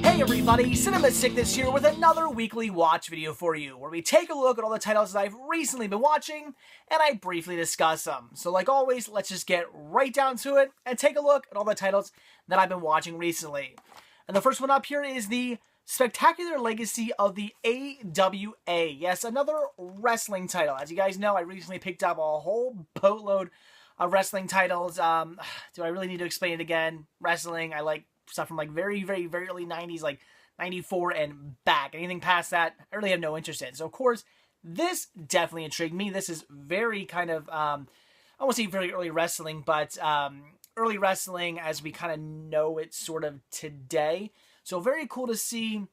Hey everybody, Cinema Sickness here with another weekly watch video for you, where we take a look at all the titles that I've recently been watching, and I briefly discuss them. So like always, let's just get right down to it, and take a look at all the titles that I've been watching recently. And the first one up here is the Spectacular Legacy of the AWA. Yes, another wrestling title. As you guys know, I recently picked up a whole boatload of wrestling titles. Do I really need to explain it again? Wrestling, I like stuff from like very early 90s, like 94 and back. Anything past that, I really have no interest in. So of course, this definitely intrigued me. This is very kind of, I won't say very early wrestling, but early wrestling as we kind of know it sort of today. So very cool to see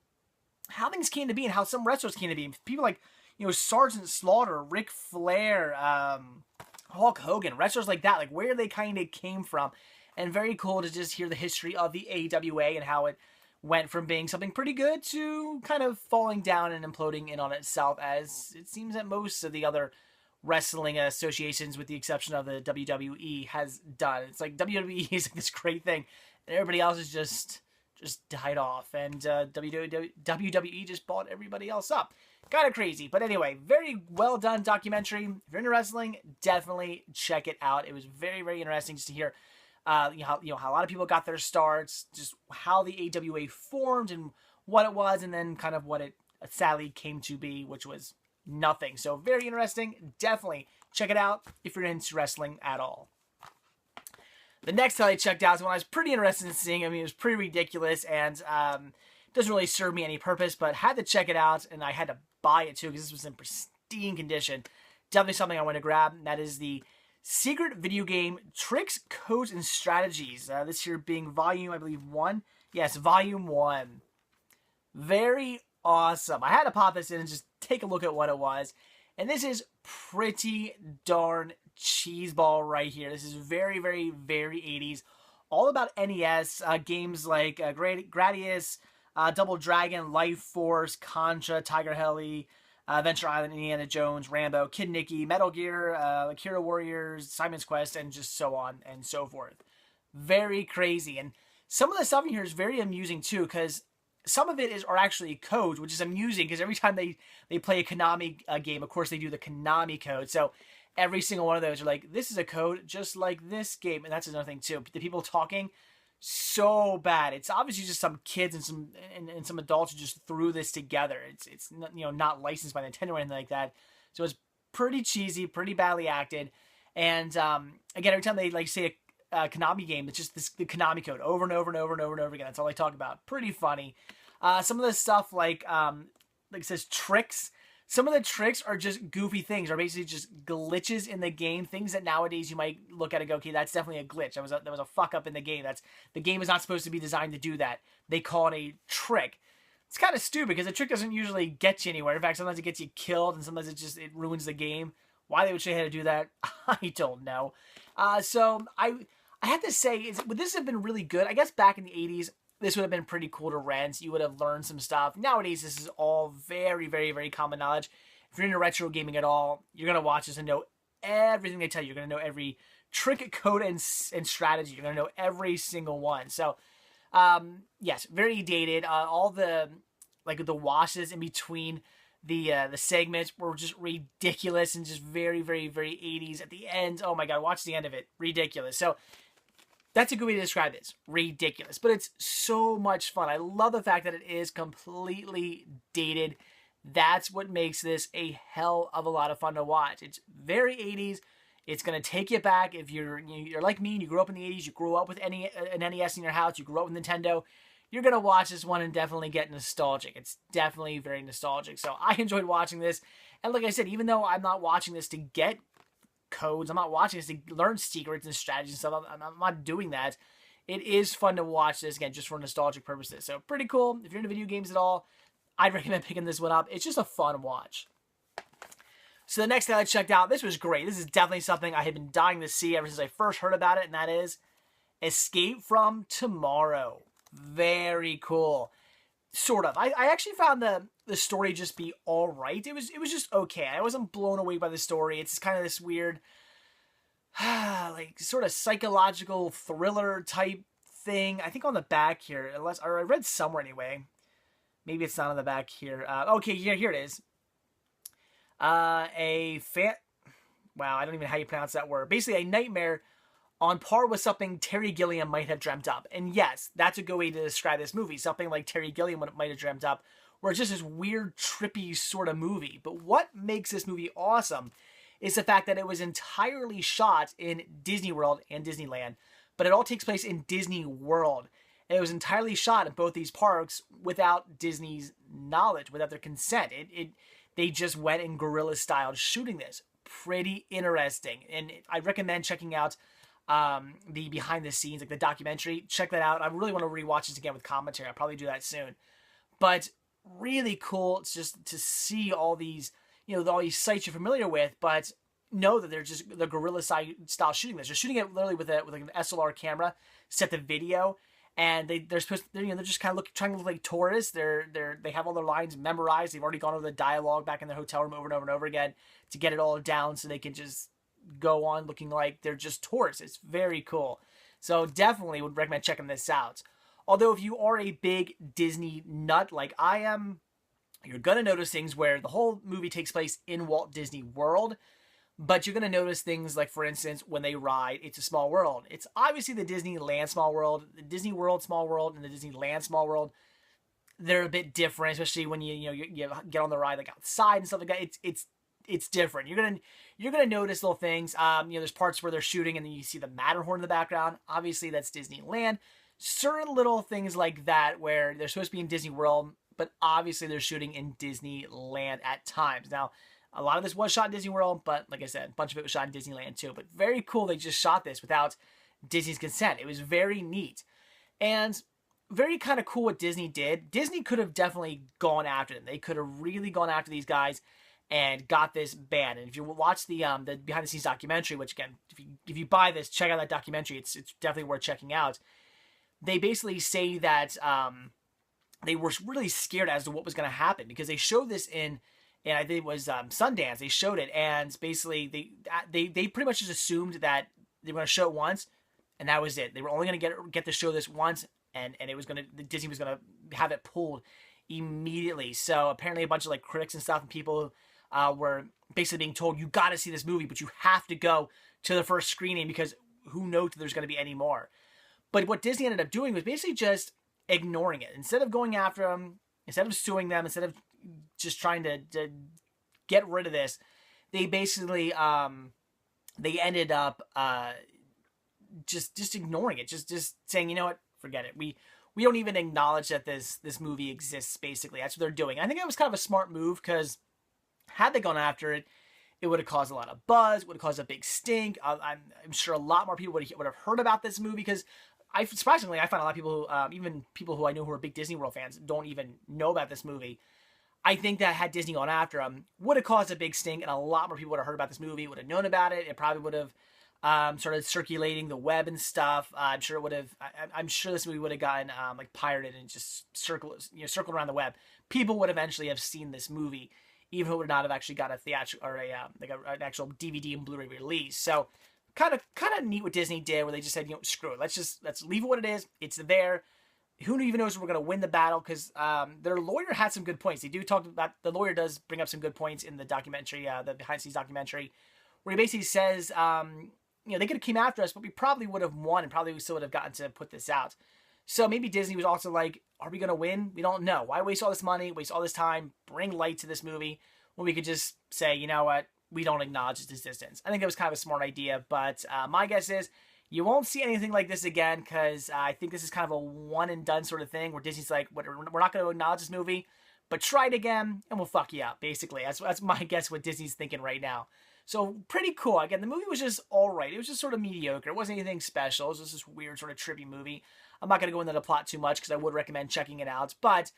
how things came to be and how some wrestlers came to be. People like, you know, Sergeant Slaughter, Ric Flair, Hulk Hogan, wrestlers like that, like where they kind of came from. And very cool to just hear the history of the AWA and how it went from being something pretty good to kind of falling down and imploding in on itself, as it seems that most of the other wrestling associations, with the exception of the WWE, has done. It's like WWE is like this great thing, and everybody else is just died off, and WWE just bought everybody else up. Kind of crazy, but anyway, very well done documentary. If you're into wrestling, definitely check it out. It was very interesting just to hear how a lot of people got their starts, just how the AWA formed and what it was, and then kind of what it sadly came to be, which was nothing. So very interesting. Definitely check it out if you're into wrestling at all. The next title I checked out is one I was pretty interested in seeing. I mean, it was pretty ridiculous and doesn't really serve me any purpose, but had to check it out, and I had to buy it too because this was in pristine condition. Definitely something I want to grab, and that is the Secret Video Game Tricks, Codes, and Strategies. This here being volume, I believe, 1. Yes, volume 1. Very awesome. I had to pop this in and just take a look at what it was. And this is pretty darn cheeseball right here. This is very 80s. All about NES games like Gradius, Double Dragon, Life Force, Contra, Tiger Heli, Adventure Island, Indiana Jones, Rambo, Kid Nicky, Metal Gear, Akira Warriors, Simon's Quest, and just so on and so forth. Very crazy. And some of the stuff in here is very amusing too, because some of it are actually codes, which is amusing because every time they play a Konami game, of course they do the Konami code. So every single one of those are like, this is a code just like this game. And that's another thing too. The people talking, so bad. It's obviously just some kids and some adults who just threw this together. It's not licensed by Nintendo or anything like that. So it's pretty cheesy, pretty badly acted. And again, every time they like say a Konami game, it's just the Konami code over and over again. That's all they talk about. Pretty funny. Some of the stuff like it says tricks. Some of the tricks are just goofy things, are basically just glitches in the game. Things that nowadays you might look at and go, okay, that's definitely a glitch. That was a fuck up in the game. The game is not supposed to be designed to do that. They call it a trick. It's kind of stupid because a trick doesn't usually get you anywhere. In fact, sometimes it gets you killed, and sometimes it ruins the game. Why they would say how to do that, I don't know. So I have to say, would this have been really good? I guess back in the 80s, this would have been pretty cool to rent. You would have learned some stuff. Nowadays, this is all very common knowledge. If you're into retro gaming at all, you're going to watch this and know everything they tell you. You're going to know every trick, code, and strategy. You're going to know every single one. So, yes, very dated. All the washes in between the segments were just ridiculous and just very 80s. At the end, oh my god, watch the end of it. Ridiculous. So, that's a good way to describe this. Ridiculous. But it's so much fun. I love the fact that it is completely dated. That's what makes this a hell of a lot of fun to watch. It's very 80s. It's going to take you back. If you're like me and you grew up in the 80s, you grew up with an NES in your house, you grew up with Nintendo, you're going to watch this one and definitely get nostalgic. It's definitely very nostalgic. So I enjoyed watching this. And like I said, even though I'm not watching this to get codes, I'm not watching this to learn secrets and strategies and stuff, I'm not doing that. It is fun to watch this, again, just for nostalgic purposes. So pretty cool. If you're into video games at all, I'd recommend picking this one up. It's just a fun watch. So the next thing I checked out, this was great. This is definitely something I had been dying to see ever since I first heard about it, and that is Escape from Tomorrow. Very cool. Sort of. I actually found the story just be all right. It was just okay. I wasn't blown away by the story. It's kind of this weird like sort of psychological thriller type thing. I think on the back here, or I read somewhere anyway. Maybe it's not on the back here. Okay, here it is. A fan. Wow, I don't even know how you pronounce that word. Basically, a nightmare on par with something Terry Gilliam might have dreamt up. And yes, that's a good way to describe this movie. Something like Terry Gilliam might have dreamt up, where it's just this weird, trippy sort of movie. But what makes this movie awesome is the fact that it was entirely shot in Disney World and Disneyland, but it all takes place in Disney World. And it was entirely shot in both these parks without Disney's knowledge, without their consent. They just went in guerrilla style shooting this. Pretty interesting. And I recommend checking out the behind the scenes, like the documentary. Check that out. I really want to rewatch this again with commentary. I'll probably do that soon. But really cool. It's just to see all these, all these sites you're familiar with, but know that they're just the guerrilla style shooting this. They're shooting it literally with like an SLR camera, set the video, and they're supposed to, they're just kind of trying to look like tourists. They have all their lines memorized. They've already gone over the dialogue back in their hotel room over and over and over again to get it all down so they can just go on looking like they're just tourists. It's very cool. So definitely would recommend checking this out. Although if you are a big Disney nut like I am, you're going to notice things where the whole movie takes place in Walt Disney World, but you're going to notice things like, for instance, when they ride It's a Small World. It's obviously the Disneyland Small World, the Disney World Small World, and the Disneyland Small World. They're a bit different, especially when you get on the ride like outside and stuff like that. It's different. You're gonna notice little things. There's parts where they're shooting and then you see the Matterhorn in the background. Obviously, that's Disneyland. Certain little things like that where they're supposed to be in Disney World, but obviously they're shooting in Disneyland at times. Now, a lot of this was shot in Disney World, but like I said, a bunch of it was shot in Disneyland too. But very cool they just shot this without Disney's consent. It was very neat. And very kind of cool what Disney did. Disney could have definitely gone after them. They could have really gone after these guys and got this banned. And if you watch the behind the scenes documentary, which again, if you buy this, check out that documentary. It's definitely worth checking out. They basically say that they were really scared as to what was going to happen because they showed this and I think it was Sundance. They showed it, and basically they pretty much just assumed that they were going to show it once, and that was it. They were only going to get to show this once, and it was going to Disney was going to have it pulled immediately. So apparently, a bunch of like critics and stuff and people were basically being told, you got to see this movie, but you have to go to the first screening because who knows if there's going to be any more. But what Disney ended up doing was basically just ignoring it. Instead of going after them, instead of suing them, instead of just trying to get rid of this, they basically they ended up just ignoring it, just saying, you know what, forget it. We don't even acknowledge that this movie exists. Basically, that's what they're doing. I think it was kind of a smart move because had they gone after it, it would have caused a lot of buzz, would have caused a big stink. I'm sure a lot more people would have heard about this movie because surprisingly, I find a lot of people who, even people who I know who are big Disney World fans, don't even know about this movie. I think that had Disney gone after them, would have caused a big stink, and a lot more people would have heard about this movie, would have known about it. It probably would have started circulating the web and stuff. I'm sure it would have. I'm sure this movie would have gotten like pirated and just circled around the web. People would eventually have seen this movie, even if it would not have actually got a theatrical or an actual DVD and Blu-ray release. So kind of neat what Disney did, where they just said, screw it, let's leave it what it is. It's there. Who even knows if we're going to win the battle? Because their lawyer had some good points. They do talk about, the lawyer does bring up some good points in the documentary, the behind the scenes documentary, where he basically says, they could have came after us, but we probably would have won and probably we still would have gotten to put this out. So maybe Disney was also like, are we going to win? We don't know. Why waste all this money, waste all this time, bring light to this movie when we could just say, you know what, we don't acknowledge its existence. I think it was kind of a smart idea, but my guess is you won't see anything like this again because I think this is kind of a one and done sort of thing where Disney's like, we're not going to acknowledge this movie, but try it again and we'll fuck you up, basically. That's my guess what Disney's thinking right now. So pretty cool. Again, the movie was just all right. It was just sort of mediocre. It wasn't anything special. It was just this weird sort of trippy movie. I'm not going to go into the plot too much because I would recommend checking it out, but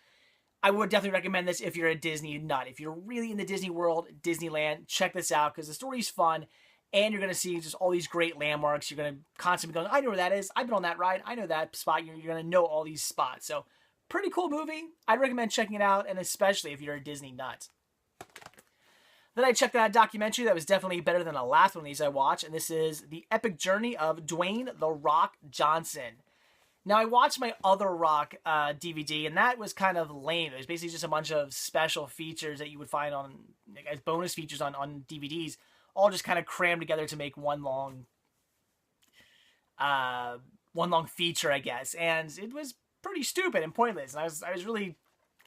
I would definitely recommend this if you're a Disney nut. If you're really in the Disney World, Disneyland, check this out because the story's fun. And you're going to see just all these great landmarks. You're going to constantly be going, I know where that is. I've been on that ride. I know that spot. You're going to know all these spots. So, pretty cool movie. I'd recommend checking it out, and especially if you're a Disney nut. Then I checked out a documentary that was definitely better than the last one of these I watched, and this is The Epic Journey of Dwayne "The Rock" Johnson. Now, I watched my other Rock DVD, and that was kind of lame. It was basically just a bunch of special features that you would find on, like, as bonus features on DVDs, all just kind of crammed together to make one long feature, I guess. And it was pretty stupid and pointless, and I was really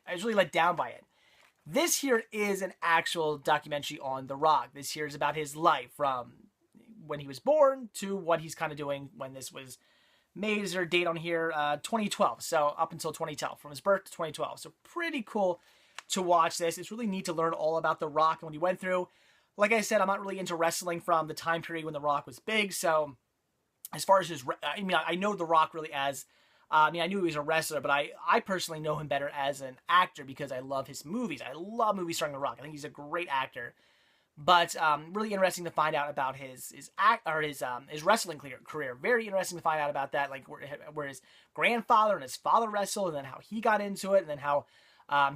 let down by it. This here is an actual documentary on The Rock. This here is about his life from when he was born to what he's kind of doing when this was made. Is there a date on here? 2012. So up until 2012, from his birth to 2012. So pretty cool to watch this. It's really neat to learn all about The Rock and what he went through. Like I said, I'm not really into wrestling from the time period when The Rock was big. So as far as his, I know The Rock really as, I knew he was a wrestler, but I personally know him better as an actor because I love his movies. I love movies starring The Rock. I think he's a great actor. But really interesting to find out about his wrestling career. Very interesting to find out about that, like where his grandfather and his father wrestled, and then how he got into it, and then how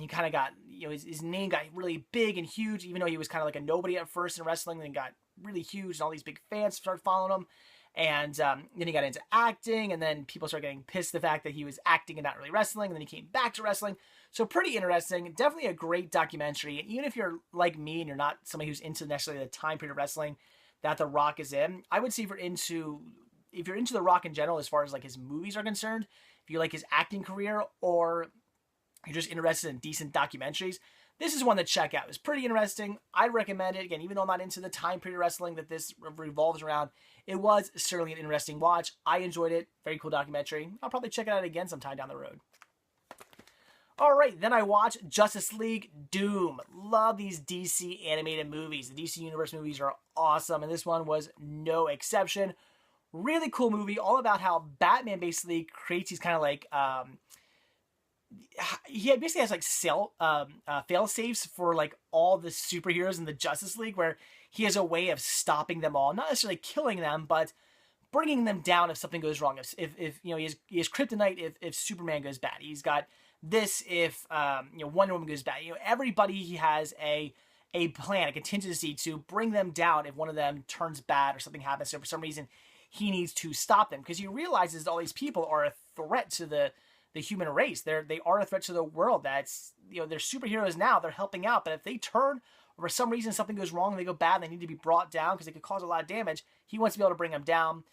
he kind of got, his name got really big and huge, even though he was kind of like a nobody at first in wrestling, then got really huge, and all these big fans started following him. And then he got into acting, and then people started getting pissed at the fact that he was acting and not really wrestling, and then he came back to wrestling. So pretty interesting. Definitely a great documentary. And even if you're like me and you're not somebody who's into necessarily the time period of wrestling that The Rock is in, I would say if you're into The Rock in general, as far as like his movies are concerned, if you like his acting career, or you're just interested in decent documentaries, this is one to check out. It's pretty interesting. I'd recommend it. Again, even though I'm not into the time period of wrestling that this revolves around, it was certainly an interesting watch. I enjoyed it. Very cool documentary. I'll probably check it out again sometime down the road. Alright, then I watched Justice League Doom. Love these DC animated movies. The DC Universe movies are awesome, and this one was no exception. Really cool movie, all about how Batman basically creates these kind of like, he basically has like fail-safes for like all the superheroes in the Justice League, where he has a way of stopping them all. Not necessarily killing them, but bringing them down if something goes wrong. If he has kryptonite if Superman goes bad. He's got this if Wonder Woman goes bad. Everybody, he has a plan, a contingency to bring them down if one of them turns bad or something happens. So for some reason, he needs to stop them, because he realizes that all these people are a threat to the human race. They are a threat to the world. That's, they're superheroes now. They're helping out, but if they turn, or for some reason something goes wrong, they go bad, they need to be brought down because they could cause a lot of damage. He wants to be able to bring them down.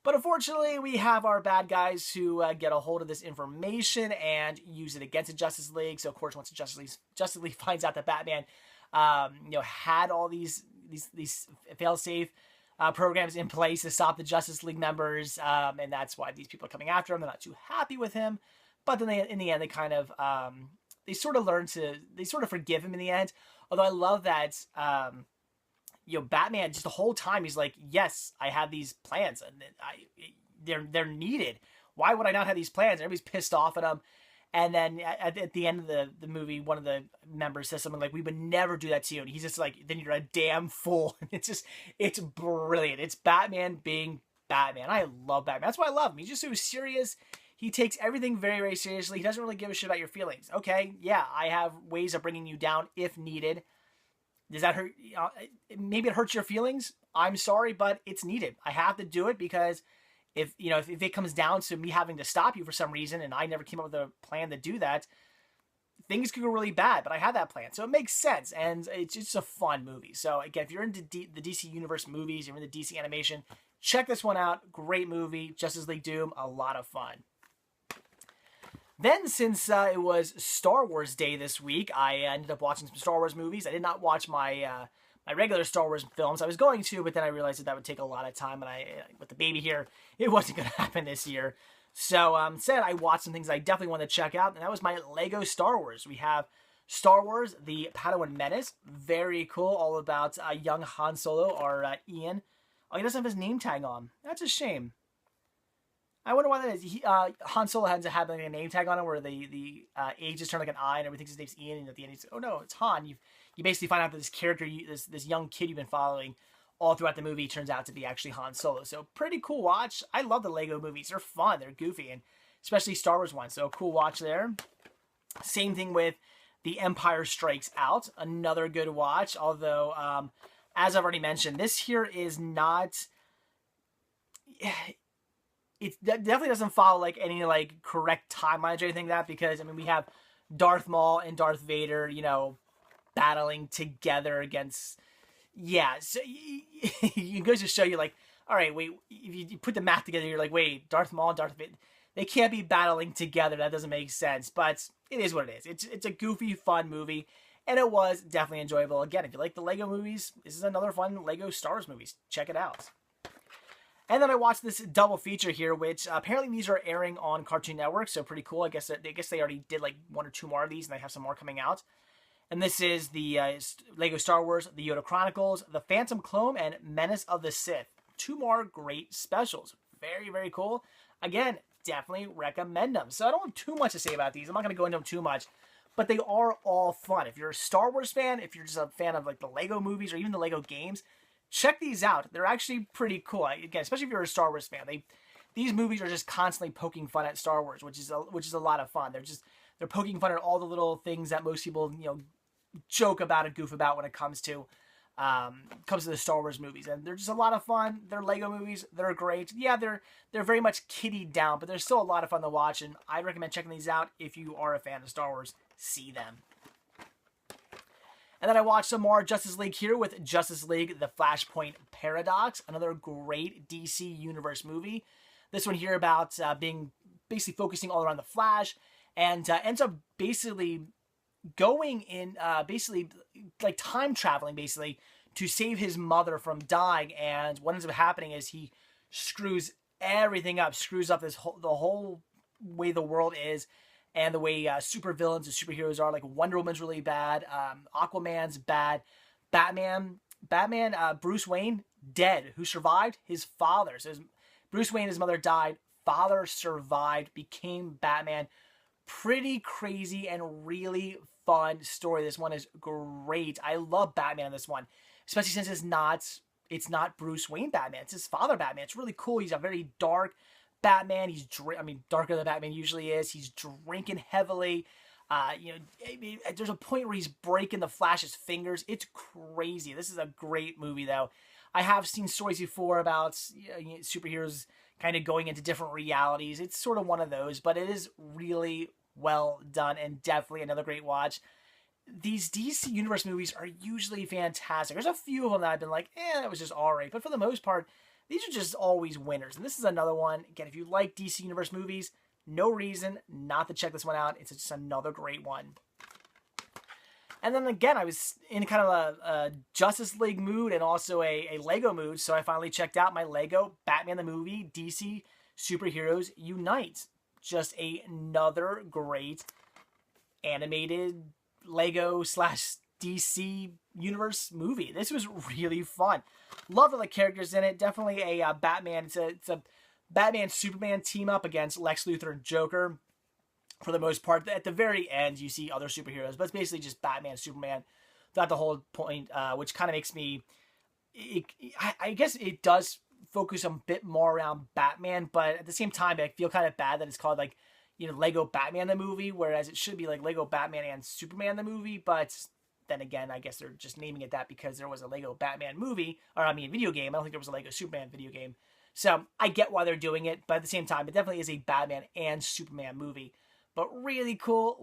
But unfortunately, we have our bad guys who get a hold of this information and use it against the Justice League. So of course, once the Justice League finds out that Batman, had all these fail-safe programs in place to stop the Justice League members, and that's why these people are coming after him. They're not too happy with him, but then in the end, they kind of they sort of forgive him in the end. Although I love that. Batman, just the whole time, he's like, yes, I have these plans, and they're needed. Why would I not have these plans? And everybody's pissed off at him. And then at the end of the movie, one of the members says something like, we would never do that to you. And he's just like, then you're a damn fool. It's brilliant. It's Batman being Batman. I love Batman. That's why I love him. He's just so serious. He takes everything very, very seriously. He doesn't really give a shit about your feelings. Okay, yeah, I have ways of bringing you down if needed. Does that hurt? Maybe it hurts your feelings. I'm sorry, but it's needed. I have to do it because if it comes down to me having to stop you for some reason, and I never came up with a plan to do that, things could go really bad. But I had that plan, so it makes sense, and it's just a fun movie. So again, if you're into the DC Universe movies, you're into DC animation, check this one out. Great movie, Justice League Doom, a lot of fun. Then, since it was Star Wars Day this week, I ended up watching some Star Wars movies. I did not watch my my regular Star Wars films. I was going to, but then I realized that would take a lot of time, and with the baby here, it wasn't going to happen this year. So instead, I watched some things I definitely wanted to check out, and that was my Lego Star Wars. We have Star Wars, the Padawan Menace. Very cool, all about young Han Solo, or Ian. Oh, he doesn't have his name tag on. That's a shame. I wonder why that is. Han Solo has to have like a name tag on him where the ages turn like an I and everything thinks his name's Ian, and at the end he's, oh no, it's Han. You basically find out that this character, this young kid you've been following all throughout the movie, turns out to be actually Han Solo. So pretty cool watch. I love the Lego movies. They're fun. They're goofy, and especially Star Wars ones. So cool watch there. Same thing with The Empire Strikes Out, another good watch. Although, as I've already mentioned, this here is not. It definitely doesn't follow like any like correct timelines or anything like that, because I mean we have Darth Maul and Darth Vader, you know, battling together against. Yeah, so it goes to show you like, all right, wait, if you put the math together, you're like, wait, Darth Maul and Darth Vader, they can't be battling together. That doesn't make sense, but it is what it is. It's a goofy, fun movie, and it was definitely enjoyable. Again, if you like the Lego movies, this is another fun Lego Star Wars movies. Check it out. And then I watched this double feature here, which apparently these are airing on Cartoon Network, so pretty cool. I guess they already did like 1 or 2 more of these, and they have some more coming out. And this is the Lego Star Wars, the Yoda Chronicles, the Phantom Clone, and Menace of the Sith. 2 more great specials. Very, very cool. Again, definitely recommend them. So I don't have too much to say about these. I'm not going to go into them too much, but they are all fun. If you're a Star Wars fan, if you're just a fan of like the Lego movies or even the Lego games, check these out. They're actually pretty cool. Again, especially if you're a Star Wars fan. These movies are just constantly poking fun at Star Wars, which is a lot of fun. They're poking fun at all the little things that most people, you know, joke about and goof about when it comes to the Star Wars movies, and they're just a lot of fun. They're Lego movies. They're great. Yeah, they're very much kiddie down, but they're still a lot of fun to watch, and I recommend checking these out if you are a fan of Star Wars. See them. And then I watched some more Justice League here with Justice League: The Flashpoint Paradox, another great DC Universe movie. This one here about being basically focusing all around the Flash, and ends up basically going in basically like time traveling basically to save his mother from dying. And what ends up happening is he screws everything up, screws up the whole way the world is, and the way supervillains and superheroes are. Like Wonder Woman's really bad, Aquaman's bad, Batman, Bruce Wayne dead. Who survived? His father. So Bruce Wayne, his mother died, father survived, became Batman. Pretty crazy and really fun story. This one is great. I love Batman in this one, especially since it's not Bruce Wayne Batman. It's his father Batman. It's really cool. He's a very dark Batman. He's darker than Batman usually is. He's drinking heavily. There's a point where he's breaking the Flash's fingers. It's crazy. This is a great movie, though. I have seen stories before about superheroes kind of going into different realities. It's sort of one of those, but it is really well done and definitely another great watch. These DC Universe movies are usually fantastic. There's a few of them that I've been like, that was just alright, but for the most part, these are just always winners. And this is another one. Again, if you like DC Universe movies, no reason not to check this one out. It's just another great one. And then again, I was in kind of a Justice League mood and also a Lego mood, so I finally checked out my Lego Batman the Movie DC Superheroes Unite. Just another great animated Lego / DC Universe movie. This was really fun. Love all the characters in it. Definitely a Batman. It's a Batman Superman team up against Lex Luthor and Joker. For the most part, at the very end, you see other superheroes, but it's basically just Batman, Superman, throughout the whole point, which kind of makes me, I guess it does focus a bit more around Batman, but at the same time, I feel kind of bad that it's called like, Lego Batman the Movie, whereas it should be like Lego Batman and Superman the Movie, but then again, I guess they're just naming it that because there was a Lego Batman movie, video game. I don't think there was a Lego Superman video game. So I get why they're doing it, but at the same time, it definitely is a Batman and Superman movie. But really cool.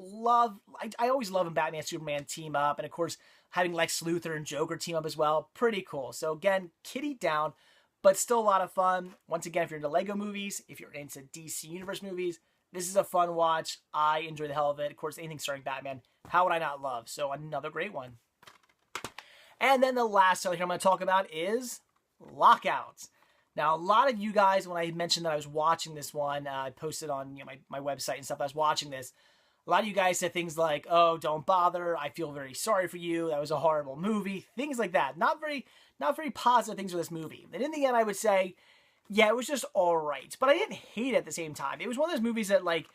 I always love when Batman and Superman team up. And of course, having Lex Luthor and Joker team up as well. Pretty cool. So again, kiddie down, but still a lot of fun. Once again, if you're into Lego movies, if you're into DC Universe movies, this is a fun watch. I enjoy the hell of it. Of course, anything starring Batman, how would I not love? So another great one. And then the last trailer here I'm going to talk about is Lockout. Now, a lot of you guys, when I mentioned that I was watching this one, I posted on my website and stuff, I was watching this. A lot of you guys said things like, oh, don't bother, I feel very sorry for you, that was a horrible movie, things like that. Not very positive things for this movie. And in the end, I would say, yeah, it was just alright. But I didn't hate it at the same time. It was one of those movies that, like,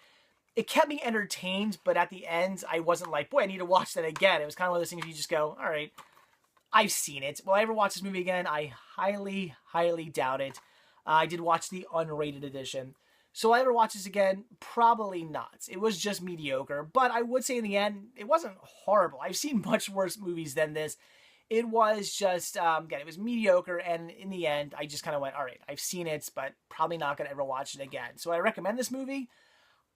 it kept me entertained, but at the end, I wasn't like, boy, I need to watch that again. It was kind of one of those things where you just go, alright, I've seen it. Will I ever watch this movie again? I highly, highly doubt it. I did watch the unrated edition. So will I ever watch this again? Probably not. It was just mediocre, but I would say in the end, it wasn't horrible. I've seen much worse movies than this. It was just, again, it was mediocre, and in the end, I just kind of went, all right, I've seen it, but probably not going to ever watch it again. So I recommend this movie.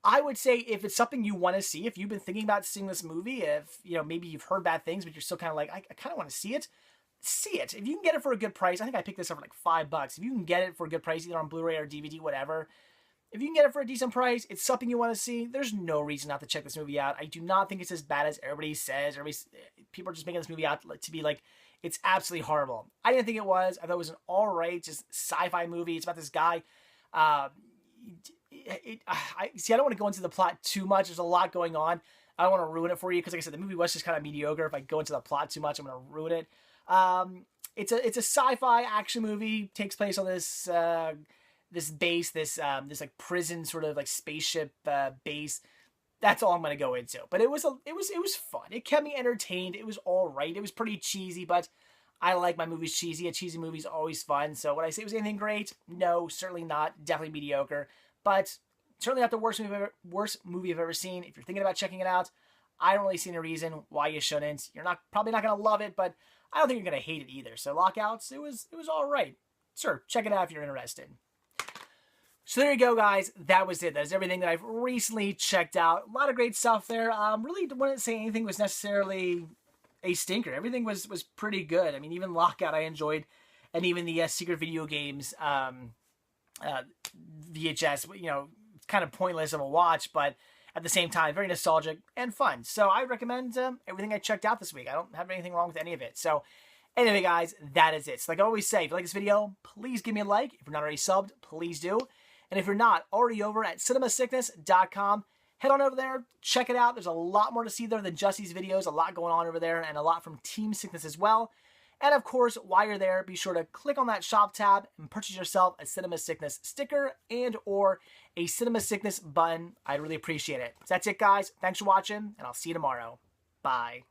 I would say if it's something you want to see, if you've been thinking about seeing this movie, if, maybe you've heard bad things, but you're still kind of like, I kind of want to see it, see it. If you can get it for a good price, I think I picked this up for like $5. If you can get it for a good price, either on Blu-ray or DVD, whatever, if you can get it for a decent price, it's something you want to see, there's no reason not to check this movie out. I do not think it's as bad as everybody says. People are just making this movie out to be like, it's absolutely horrible. I didn't think it was. I thought it was an alright, just sci-fi movie. It's about this guy. I don't want to go into the plot too much. There's a lot going on. I don't want to ruin it for you, because like I said, the movie was just kind of mediocre. If I go into the plot too much, I'm going to ruin it. It's a sci-fi action movie. Takes place on this this base, this like prison sort of like spaceship base. That's all I'm gonna go into. But it was fun. It kept me entertained. It was all right. It was pretty cheesy, but I like my movies cheesy. A cheesy movie's always fun. So would I say it was anything great? No, certainly not. Definitely mediocre. But certainly not the worst movie I've ever seen. If you're thinking about checking it out, I don't really see any reason why you shouldn't. You're probably not gonna love it, but I don't think you're gonna hate it either. So Lockouts, it was all right. Sure, check it out if you're interested. So there you go, guys. That was it. That is everything that I've recently checked out. A lot of great stuff there. Really wouldn't say anything was necessarily a stinker. Everything was pretty good. I mean, even Lockout I enjoyed, and even the Secret Video Games VHS, kind of pointless of a watch, but at the same time, very nostalgic and fun. So I recommend everything I checked out this week. I don't have anything wrong with any of it. So anyway, guys, that is it. So like I always say, if you like this video, please give me a like. If you're not already subbed, please do. And if you're not already over at cinemasickness.com, head on over there, check it out. There's a lot more to see there than just these videos, a lot going on over there, and a lot from Team Sickness as well. And of course, while you're there, be sure to click on that shop tab and purchase yourself a Cinema Sickness sticker and or a Cinema Sickness button. I'd really appreciate it. So that's it, guys. Thanks for watching, and I'll see you tomorrow. Bye.